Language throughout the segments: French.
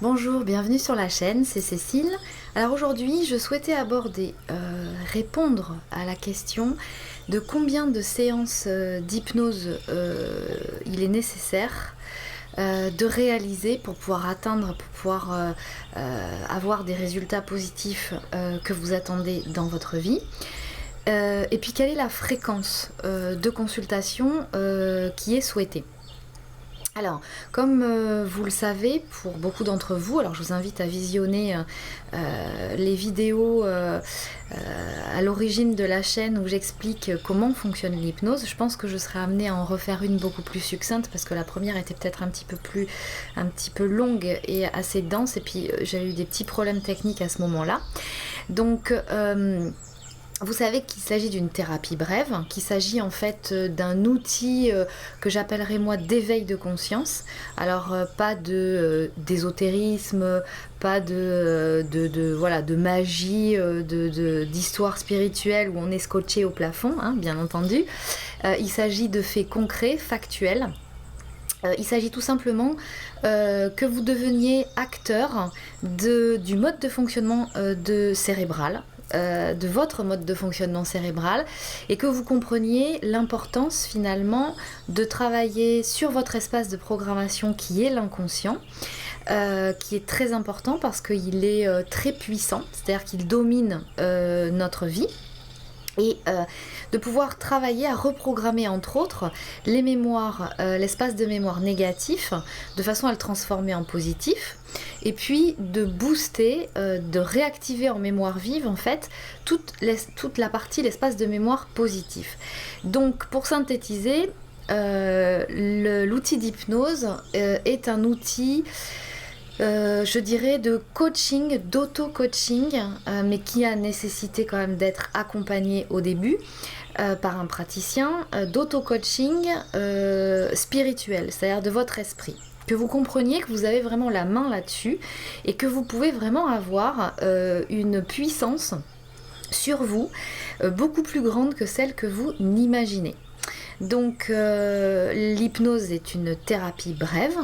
Bonjour, bienvenue sur la chaîne, c'est Cécile. Alors aujourd'hui, je souhaitais répondre à la question de combien de séances d'hypnose il est nécessaire de réaliser pour pouvoir avoir des résultats positifs que vous attendez dans votre vie. Et puis quelle est la fréquence de consultation qui est souhaitée. Alors, comme vous le savez, pour beaucoup d'entre vous, alors je vous invite à visionner les vidéos à l'origine de la chaîne où j'explique comment fonctionne l'hypnose. Je pense que je serai amenée à en refaire une beaucoup plus succincte parce que la première était peut-être un petit peu longue et assez dense, et puis j'ai eu des petits problèmes techniques à ce moment-là. Donc, vous savez qu'il s'agit d'une thérapie brève, qu'il s'agit en fait d'un outil que j'appellerais moi d'éveil de conscience. Alors pas d'ésotérisme, pas de magie, d'histoire spirituelle où on est scotché au plafond, hein, bien entendu. Il s'agit de faits concrets, factuels. Il s'agit tout simplement que vous deveniez acteur du mode de fonctionnement cérébral, de votre mode de fonctionnement cérébral, et que vous compreniez l'importance finalement de travailler sur votre espace de programmation qui est l'inconscient, qui est très important parce qu'il est très puissant, c'est-à-dire qu'il domine notre vie. Et de pouvoir travailler à reprogrammer entre autres les mémoires, l'espace de mémoire négatif, de façon à le transformer en positif, et puis de booster, de réactiver en mémoire vive en fait toute la partie, l'espace de mémoire positif. Donc pour synthétiser, l'outil d'hypnose est un outil je dirais de coaching, d'auto-coaching, mais qui a nécessité quand même d'être accompagné au début par un praticien, d'auto-coaching spirituel, c'est-à-dire de votre esprit. Que vous compreniez que vous avez vraiment la main là-dessus et que vous pouvez vraiment avoir une puissance sur vous beaucoup plus grande que celle que vous n'imaginez. Donc l'hypnose est une thérapie brève.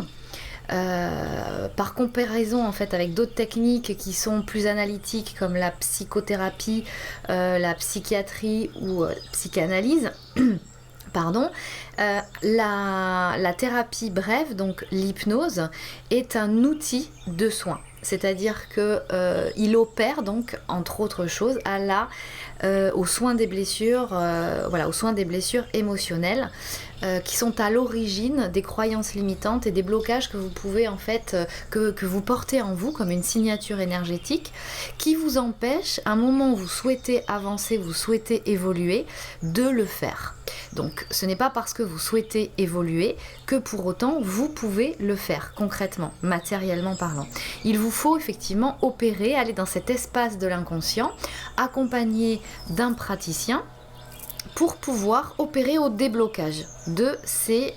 Par comparaison en fait avec d'autres techniques qui sont plus analytiques comme la psychothérapie, la psychiatrie ou psychanalyse, pardon, la thérapie brève, donc l'hypnose, est un outil de soin. C'est-à-dire qu'il opère donc, entre autres choses, aux soins des blessures, aux soins des blessures émotionnelles qui sont à l'origine des croyances limitantes et des blocages que vous pouvez en fait, que vous portez en vous comme une signature énergétique qui vous empêche, à un moment où vous souhaitez avancer, vous souhaitez évoluer, de le faire. Donc ce n'est pas parce que vous souhaitez évoluer que pour autant vous pouvez le faire concrètement, matériellement parlant. Il vous faut effectivement opérer, aller dans cet espace de l'inconscient, accompagné d'un praticien pour pouvoir opérer au déblocage de ces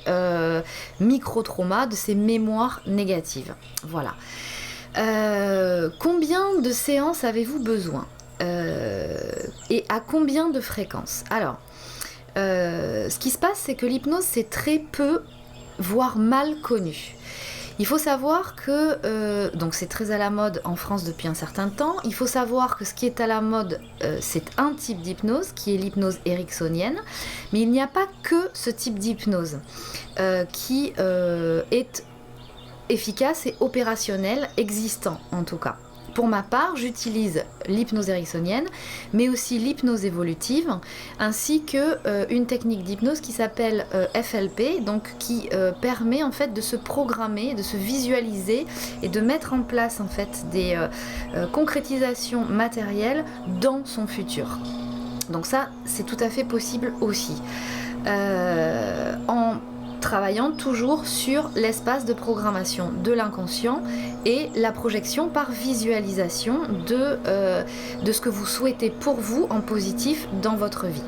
micro-traumas, de ces mémoires négatives. Voilà. Combien de séances avez-vous besoin et à combien de fréquences? Alors, ce qui se passe, c'est que l'hypnose, c'est très peu, voire mal connu. Il faut savoir que, donc c'est très à la mode en France depuis un certain temps, il faut savoir que ce qui est à la mode, c'est un type d'hypnose, qui est l'hypnose ericksonienne, mais il n'y a pas que ce type d'hypnose qui est efficace et opérationnel, existant en tout cas. Pour ma part, j'utilise l'hypnose ericksonienne, mais aussi l'hypnose évolutive, ainsi que une technique d'hypnose qui s'appelle FLP, donc qui permet en fait de se programmer, de se visualiser et de mettre en place en fait des concrétisations matérielles dans son futur. Donc ça, c'est tout à fait possible aussi. En travaillant toujours sur l'espace de programmation de l'inconscient et la projection par visualisation de ce que vous souhaitez pour vous en positif dans votre vie.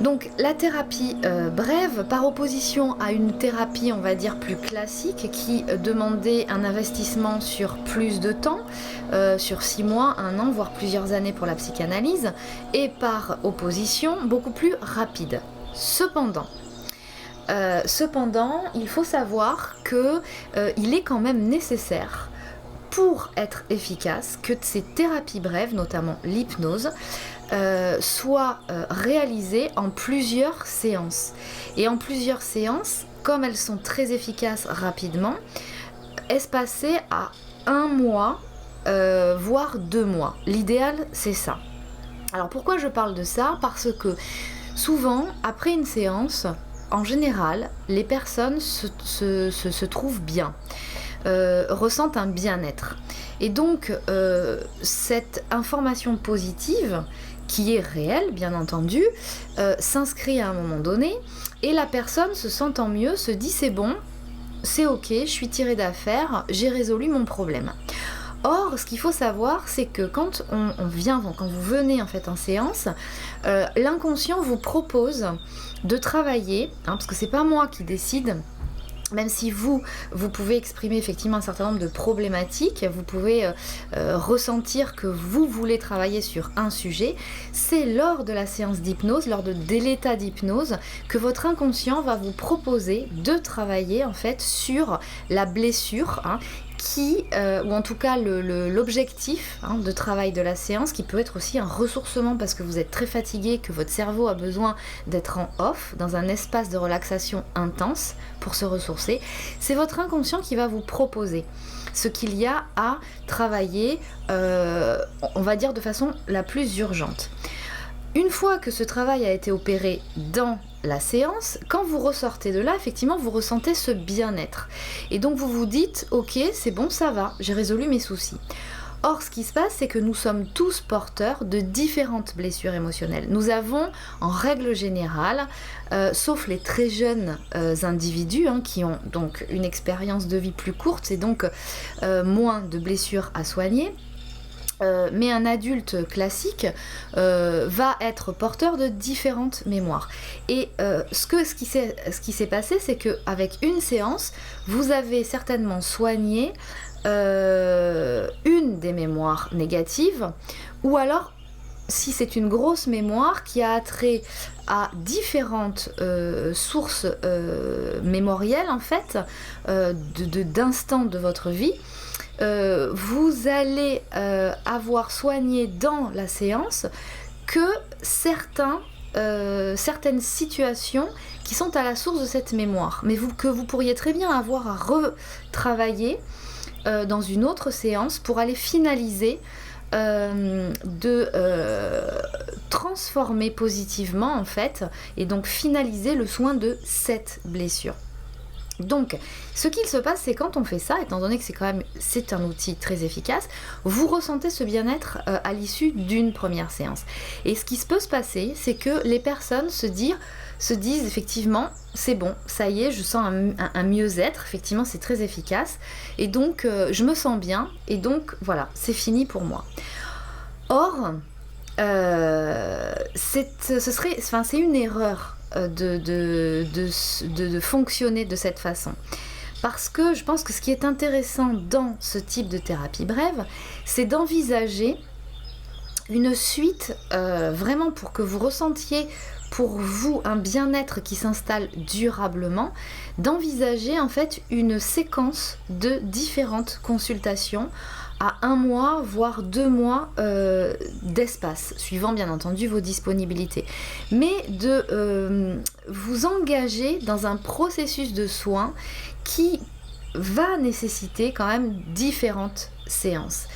Donc la thérapie brève, par opposition à une thérapie on va dire plus classique qui demandait un investissement sur plus de temps, sur 6 mois, 1 an, voire plusieurs années pour la psychanalyse, et par opposition beaucoup plus rapide. Cependant, il faut savoir qu'il est quand même nécessaire pour être efficace, que ces thérapies brèves, notamment l'hypnose, soient réalisées en plusieurs séances. Et en plusieurs séances, comme elles sont très efficaces rapidement, espacées à 1 mois, voire 2 mois. L'idéal, c'est ça. Alors pourquoi je parle de ça? Parce que souvent, après une séance, en général, les personnes se trouvent bien, ressentent un bien-être. Et donc, cette information positive, qui est réelle, bien entendu, s'inscrit à un moment donné, et la personne, se sentant mieux, se dit c'est bon, c'est ok, je suis tirée d'affaire, j'ai résolu mon problème. Or, ce qu'il faut savoir, c'est que quand quand vous venez en fait en séance, l'inconscient vous propose de travailler, parce que c'est pas moi qui décide. Même si vous pouvez exprimer effectivement un certain nombre de problématiques, vous pouvez ressentir que vous voulez travailler sur un sujet, c'est lors de la séance d'hypnose, lors de l'état d'hypnose, que votre inconscient va vous proposer de travailler en fait sur la blessure, ou en tout cas l'objectif de travail de la séance, qui peut être aussi un ressourcement parce que vous êtes très fatigué, que votre cerveau a besoin d'être en off, dans un espace de relaxation intense pour se ressourcer. C'est votre inconscient qui va vous proposer ce qu'il y a à travailler, on va dire de façon la plus urgente. Une fois que ce travail a été opéré dans la séance, quand vous ressortez de là, effectivement, vous ressentez ce bien-être. Et donc vous vous dites, ok, c'est bon, ça va, j'ai résolu mes soucis. Or, ce qui se passe, c'est que nous sommes tous porteurs de différentes blessures émotionnelles. Nous avons, en règle générale, sauf les très jeunes individus qui ont donc une expérience de vie plus courte et donc moins de blessures à soigner, mais un adulte classique va être porteur de différentes mémoires. Et ce qui s'est passé, c'est qu'avec une séance, vous avez certainement soigné une des mémoires négatives, ou alors, si c'est une grosse mémoire qui a attrait à différentes sources mémorielles, en fait, d'instants de votre vie, vous allez avoir soigné dans la séance que certaines situations qui sont à la source de cette mémoire, mais que vous pourriez très bien avoir à retravailler dans une autre séance pour aller finaliser, transformer positivement en fait, et donc finaliser le soin de cette blessure. Donc, ce qu'il se passe, c'est quand on fait ça, étant donné que c'est un outil très efficace, vous ressentez ce bien-être à l'issue d'une première séance. Et ce qui peut se passer, c'est que les personnes se disent effectivement, c'est bon, ça y est, je sens un mieux-être, effectivement c'est très efficace, et donc je me sens bien, et donc voilà, c'est fini pour moi. Or, c'est une erreur de fonctionner de cette façon. Parce que je pense que ce qui est intéressant dans ce type de thérapie brève, c'est d'envisager une suite vraiment pour que vous ressentiez pour vous un bien-être qui s'installe durablement, d'envisager en fait une séquence de différentes consultations à 1 mois, voire 2 mois d'espace, suivant bien entendu vos disponibilités. Mais de vous engager dans un processus de soins qui va nécessiter quand même différentes séances.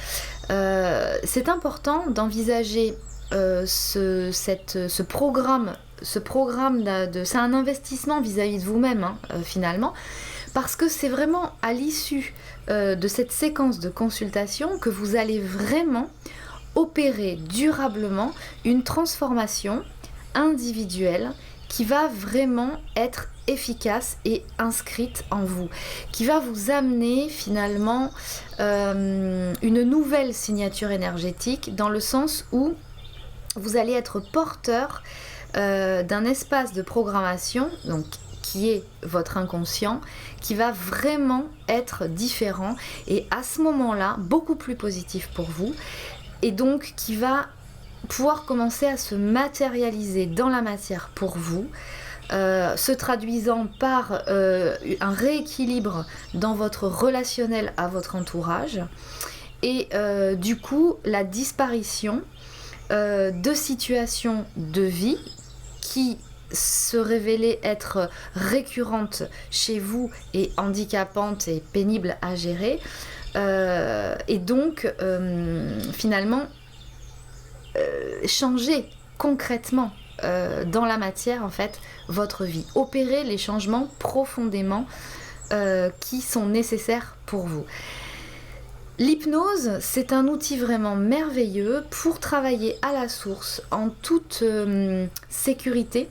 C'est important d'envisager ce programme, c'est un investissement vis-à-vis de vous-même finalement, parce que c'est vraiment à l'issue de cette séquence de consultation que vous allez vraiment opérer durablement une transformation individuelle qui va vraiment être efficace et inscrite en vous, qui va vous amener finalement une nouvelle signature énergétique, dans le sens où vous allez être porteur d'un espace de programmation, donc qui est votre inconscient, qui va vraiment être différent et à ce moment-là beaucoup plus positif pour vous, et donc qui va pouvoir commencer à se matérialiser dans la matière pour vous, se traduisant par un rééquilibre dans votre relationnel à votre entourage, et du coup la disparition de situations de vie qui se révélaient être récurrentes chez vous et handicapantes et pénibles à gérer, et donc finalement changer concrètement dans la matière en fait votre vie, opérer les changements profondément qui sont nécessaires pour vous. L'hypnose, c'est un outil vraiment merveilleux pour travailler à la source en toute sécurité,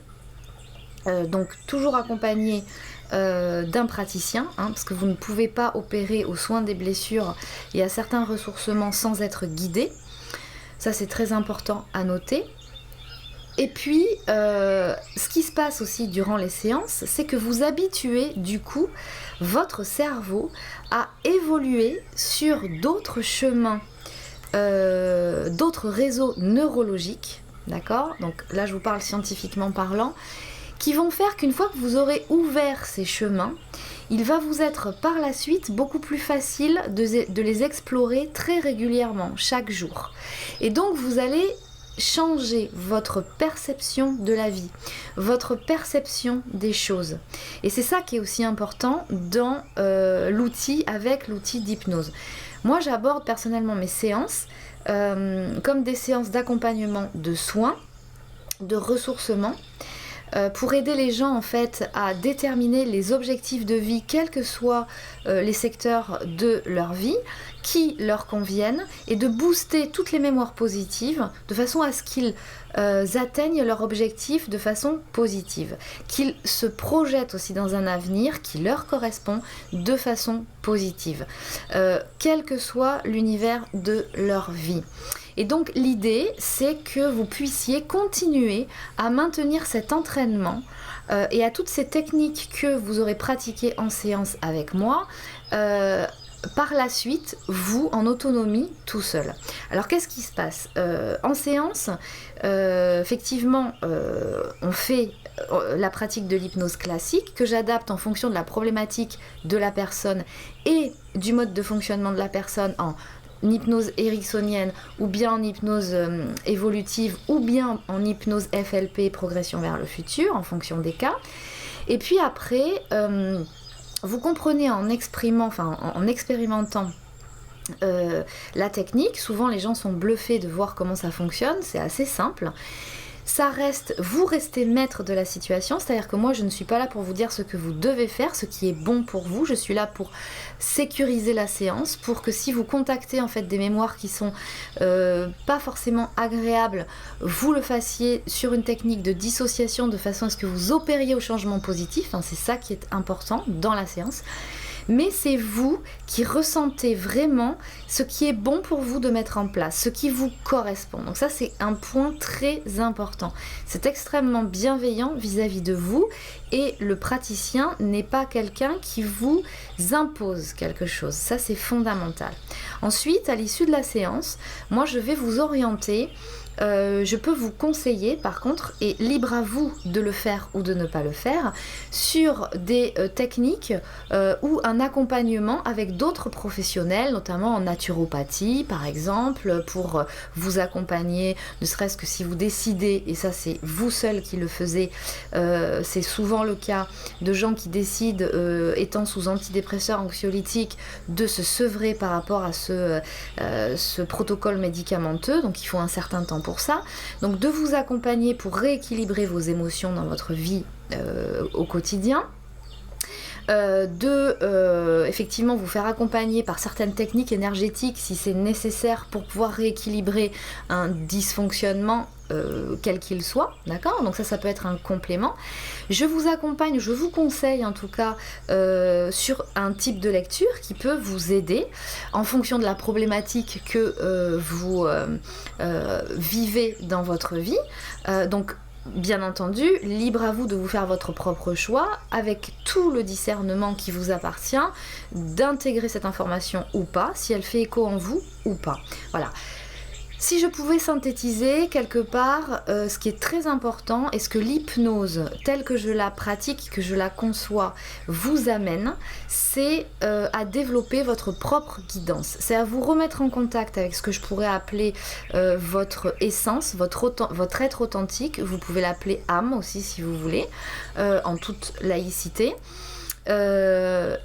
donc toujours accompagné d'un praticien, parce que vous ne pouvez pas opérer aux soins des blessures et à certains ressourcements sans être guidé. Ça, c'est très important à noter. Et puis, ce qui se passe aussi durant les séances, c'est que vous habituez du coup votre cerveau à évoluer sur d'autres chemins, d'autres réseaux neurologiques, d'accord ? Donc là, je vous parle scientifiquement parlant, qui vont faire qu'une fois que vous aurez ouvert ces chemins, il va vous être par la suite beaucoup plus facile de les explorer très régulièrement, chaque jour. Et donc, vous allez changer votre perception de la vie, votre perception des choses. Et c'est ça qui est aussi important dans l'outil d'hypnose. Moi, j'aborde personnellement mes séances comme des séances d'accompagnement de soins, de ressourcement, pour aider les gens en fait à déterminer les objectifs de vie, quels que soient les secteurs de leur vie, qui leur conviennent, et de booster toutes les mémoires positives de façon à ce qu'ils atteignent leur objectif de façon positive, qu'ils se projettent aussi dans un avenir qui leur correspond de façon positive, quel que soit l'univers de leur vie. Et donc l'idée, c'est que vous puissiez continuer à maintenir cet entraînement et à toutes ces techniques que vous aurez pratiquées en séance avec moi, par la suite, vous, en autonomie, tout seul. Alors qu'est-ce qui se passe en séance, effectivement, on fait la pratique de l'hypnose classique que j'adapte en fonction de la problématique de la personne et du mode de fonctionnement de la personne en hypnose ericksonienne ou bien en hypnose évolutive ou bien en hypnose FLP, progression vers le futur, en fonction des cas. Et puis après, vous comprenez en expérimentant la technique. Souvent les gens sont bluffés de voir comment ça fonctionne, c'est assez simple. Vous restez maître de la situation, c'est-à-dire que moi je ne suis pas là pour vous dire ce que vous devez faire, ce qui est bon pour vous, je suis là pour sécuriser la séance, pour que si vous contactez en fait des mémoires qui sont pas forcément agréables, vous le fassiez sur une technique de dissociation de façon à ce que vous opériez au changement positif, c'est ça qui est important dans la séance. Mais c'est vous qui ressentez vraiment ce qui est bon pour vous de mettre en place, ce qui vous correspond. Donc ça, c'est un point très important. C'est extrêmement bienveillant vis-à-vis de vous et le praticien n'est pas quelqu'un qui vous impose quelque chose. Ça, c'est fondamental. Ensuite, à l'issue de la séance, moi, je vais vous orienter. Je peux vous conseiller par contre, et libre à vous de le faire ou de ne pas le faire, sur des techniques ou un accompagnement avec d'autres professionnels, notamment en naturopathie par exemple, pour vous accompagner, ne serait-ce que si vous décidez, et ça c'est vous seul qui le faisiez, c'est souvent le cas de gens qui décident, étant sous antidépresseurs anxiolytiques, de se sevrer par rapport à ce protocole médicamenteux, donc il faut un certain temps pour ça, donc de vous accompagner pour rééquilibrer vos émotions dans votre vie au quotidien, effectivement vous faire accompagner par certaines techniques énergétiques si c'est nécessaire pour pouvoir rééquilibrer un dysfonctionnement quel qu'il soit, d'accord ? Donc ça peut être un complément. Je vous accompagne, je vous conseille en tout cas sur un type de lecture qui peut vous aider en fonction de la problématique que vous vivez dans votre vie. Donc bien entendu, libre à vous de vous faire votre propre choix avec tout le discernement qui vous appartient, d'intégrer cette information ou pas, si elle fait écho en vous ou pas. Voilà. Si je pouvais synthétiser quelque part ce qui est très important et ce que l'hypnose telle que je la pratique, que je la conçois, vous amène, c'est à développer votre propre guidance. C'est à vous remettre en contact avec ce que je pourrais appeler votre essence, votre être authentique. Vous pouvez l'appeler âme aussi si vous voulez, en toute laïcité. De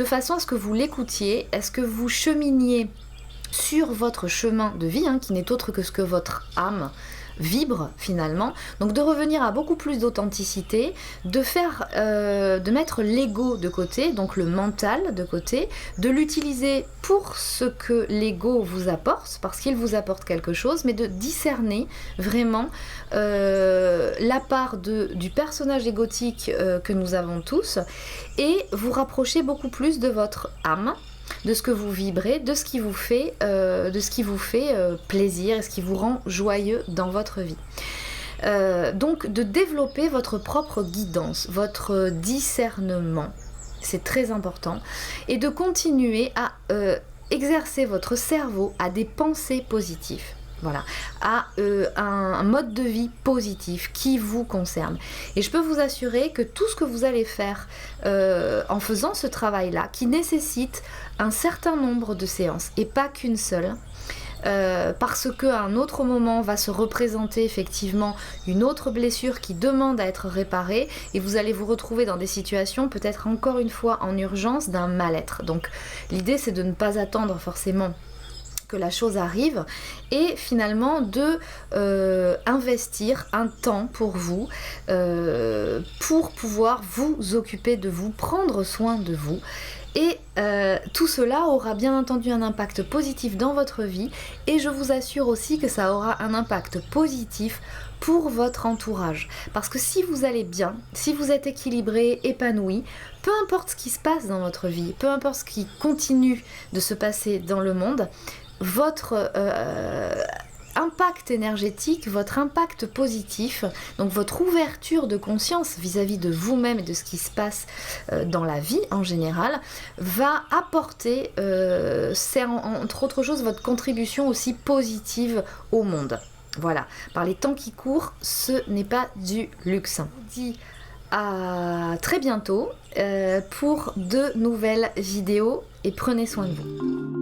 façon à ce que vous l'écoutiez, à ce que vous cheminiez sur votre chemin de vie, qui n'est autre que ce que votre âme vibre finalement. Donc de revenir à beaucoup plus d'authenticité, de mettre l'ego de côté, donc le mental de côté, de l'utiliser pour ce que l'ego vous apporte, parce qu'il vous apporte quelque chose, mais de discerner vraiment la part du personnage égotique que nous avons tous, et vous rapprocher beaucoup plus de votre âme, de ce que vous vibrez, de ce qui vous fait, plaisir et ce qui vous rend joyeux dans votre vie. Donc de développer votre propre guidance, votre discernement, c'est très important, et de continuer à exercer votre cerveau à des pensées positives. Voilà, à un mode de vie positif qui vous concerne. Et je peux vous assurer que tout ce que vous allez faire en faisant ce travail-là, qui nécessite un certain nombre de séances et pas qu'une seule, parce qu'à un autre moment va se représenter effectivement une autre blessure qui demande à être réparée, et vous allez vous retrouver dans des situations peut-être encore une fois en urgence d'un mal-être. Donc l'idée c'est de ne pas attendre forcément que la chose arrive, et finalement de investir un temps pour vous, pour pouvoir vous occuper de vous, prendre soin de vous. Et tout cela aura bien entendu un impact positif dans votre vie, et je vous assure aussi que ça aura un impact positif pour votre entourage. Parce que si vous allez bien, si vous êtes équilibré, épanoui, peu importe ce qui se passe dans votre vie, peu importe ce qui continue de se passer dans le monde, votre impact énergétique, votre impact positif, donc votre ouverture de conscience vis-à-vis de vous-même et de ce qui se passe dans la vie en général, va apporter, entre autres choses, votre contribution aussi positive au monde. Voilà, par les temps qui courent, ce n'est pas du luxe. Je vous dis à très bientôt pour de nouvelles vidéos, et prenez soin de vous.